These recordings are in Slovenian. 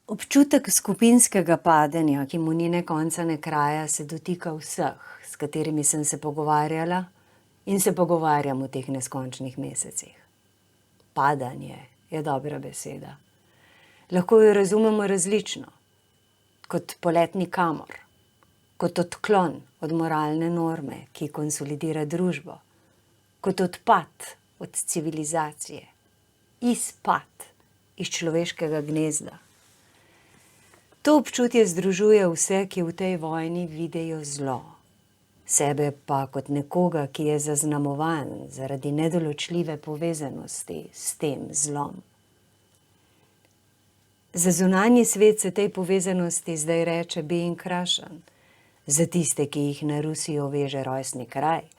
Občutek skupinskega padenja, ki mu ni ne konca ne kraja, se dotika vseh, s katerimi sem se pogovarjala in se pogovarjam v teh neskončnih mesecih. Padanje je dobra beseda. Lahko jo razumemo različno, kot poletni kamor, kot odklon od moralne norme, ki konsolidira družbo, kot odpad od civilizacije, izpad iz človeškega gnezda. To občutje združuje vse, ki v tej vojni vidijo zlo, sebe pa kot nekoga, ki je zaznamovan zaradi nedoločljive povezanosti s tem zlom. Za zunanji svet se tej povezanosti zdaj reče being Russian, za tiste, ki jih na Rusijo veže rojstni kraj,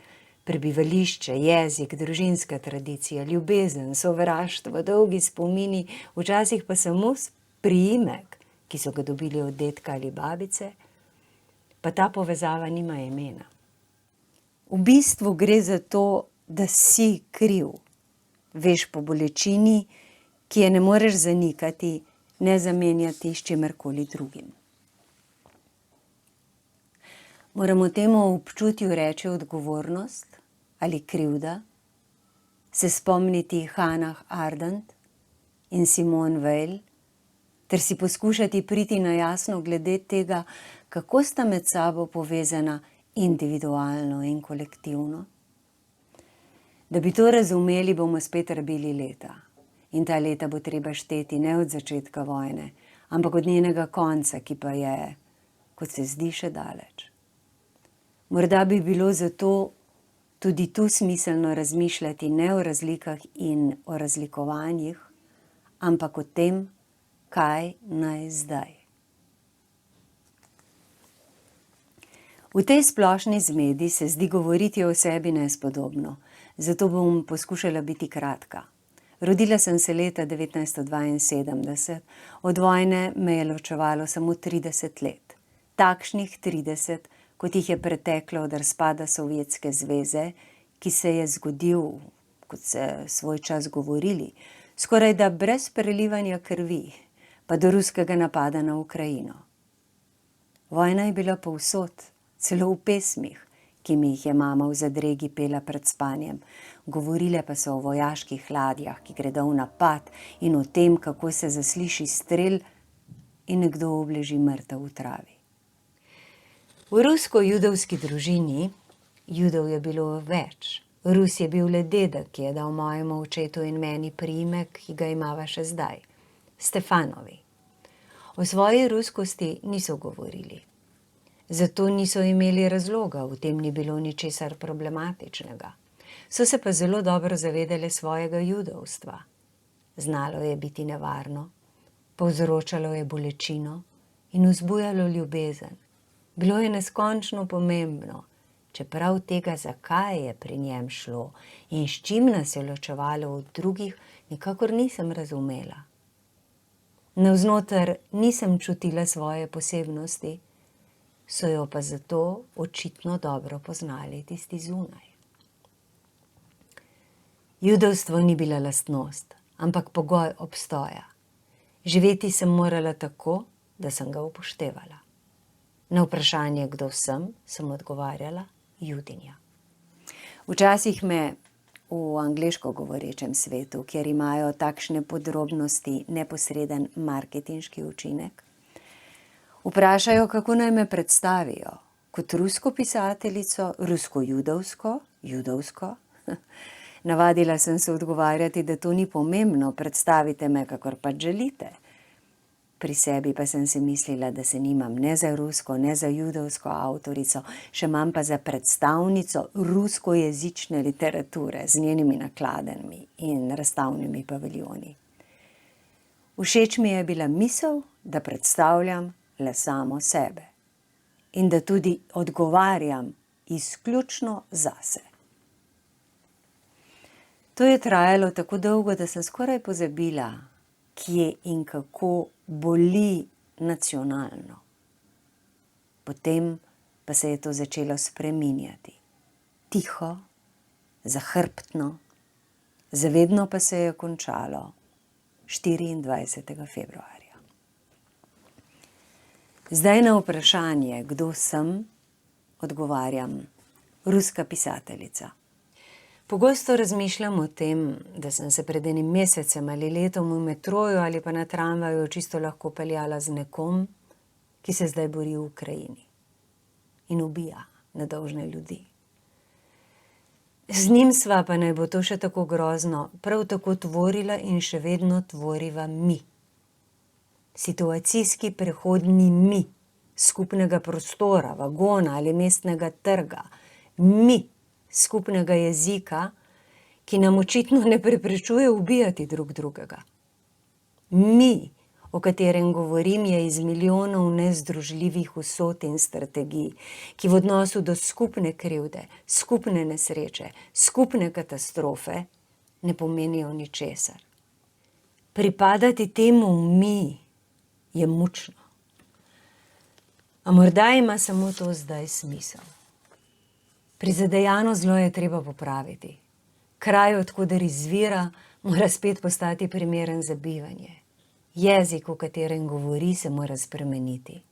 prebivališče, jezik, družinska tradicija, ljubezen, sovraštvo, dolgi spomini, včasih pa samo priimek, ki so ga dobili od dedka ali babice, pa ta povezava nima imena. V bistvu gre za to, da si kriv. Veš po bolečini, ki je ne moreš zanikati, ne zamenjati s čimerkoli drugim. Moramo temu občutju reči odgovornost ali krivda, se spomniti Hannah Arendt in Simone Weil, ter si poskušati priti na jasno glede tega, kako sta med sabo povezana individualno in kolektivno. Da bi to razumeli, bomo spet rabili leta. In ta leta bo treba šteti ne od začetka vojne, ampak od njenega konca, ki pa je, kot se zdi, še daleč. Morda bi bilo zato tudi tu smiselno razmišljati ne o razlikah in o razlikovanjih, ampak o tem, kaj naj zdaj. V tej splošni zmedi se zdi govoriti o sebi nespodobno, zato bom poskušala biti kratka. Rodila sem se leta 1972, od vojne me je ločevalo samo 30 let. Takšnih 30, kot jih je preteklo od razpada Sovjetske zveze, ki se je zgodil, kot se svoj čas govorili, skoraj da brez prelivanja krvi, pa do ruskega napada na Ukrajino. Vojna je bila povsod, celo v pesmih, ki mi jih je mama v zadregi pela pred spanjem. Govorile pa so o vojaških ladjah, ki gredo v napad, in o tem, kako se zasliši strel in nekdo obleži mrtev v travi. V rusko-judovski družini Judov je bilo več. Rus je bil le dedek, ki je dal mojemu očetu in meni priimek, ki ga imava še zdaj. Stefanovi. O svoji ruskosti niso govorili. Zato niso imeli razloga, v tem ni bilo ničesar problematičnega. So se pa zelo dobro zavedali svojega judovstva. Znalo je biti nevarno, povzročalo je bolečino in vzbujalo ljubezen. Bilo je neskončno pomembno, čeprav tega, zakaj je pri njem šlo in s čim nas je ločevalo od drugih, nikakor nisem razumela. Navznoter nisem čutila svoje posebnosti, so jo pa zato očitno dobro poznali tisti zunaj. Judovstvo ni bila lastnost, ampak pogoj obstoja. Živeti sem morala tako, da sem ga upoštevala. Na vprašanje, kdo sem odgovarjala, Judinja. Včasih me v angleško govorečem svetu, kjer imajo takšne podrobnosti neposreden marketinški učinek, vprašajo, kako naj me predstavijo, kot rusko pisateljico, rusko-judovsko, judovsko. Navadila sem se odgovarjati, da to ni pomembno, predstavite me, kakor pač želite. Pri sebi pa sem si mislila, da se nimam ne za rusko, ne za judovsko avtorico, še manj pa za predstavnico ruskojezične literature z njenimi nakladenimi in razstavnimi paviljoni. Všeč mi je bila misel, da predstavljam le samo sebe in da tudi odgovarjam izključno zase. To je trajalo tako dolgo, da sem skoraj pozabila, kje in kako boli nacionalno. Potem pa se je to začelo spreminjati. Tiho, zahrbtno, zavedno pa se je končalo 24. februarja. Zdaj na vprašanje, kdo sem, odgovarjam: ruska pisateljica. Pogosto razmišljam o tem, da sem se pred enim mesecem ali letom v metroju ali pa na tramvaju čisto lahko peljala z nekom, ki se zdaj bori v Ukrajini in ubija nedolžne ljudi. Z njim sva, pa naj bo to še tako grozno, prav tako tvorila in še vedno tvoriva mi. Situacijski prehodni mi, skupnega prostora, vagona ali mestnega trga, mi, skupnega jezika, ki nam očitno ne preprečuje ubijati drug drugega. Mi, o katerem govorim, je iz milijonov nezdružljivih usod in strategij, ki v odnosu do skupne krivde, skupne nesreče, skupne katastrofe ne pomenijo ničesar. Pripadati temu mi je mučno. A morda ima samo to zdaj smisel. Prizadejano zlo je treba popraviti. Kraj, od koder izvira, mora spet postati primeren za bivanje. Jezik, v katerem govori, se mora spremeniti.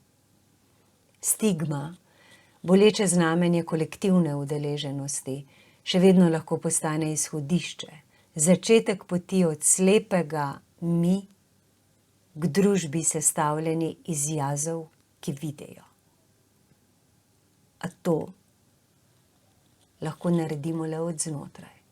Stigma, boleče znamenje kolektivne udeleženosti, še vedno lahko postane izhodišče, začetek poti od slepega mi k družbi sestavljeni iz jazov, ki vidijo. A to lahko naredimo le od znotraj.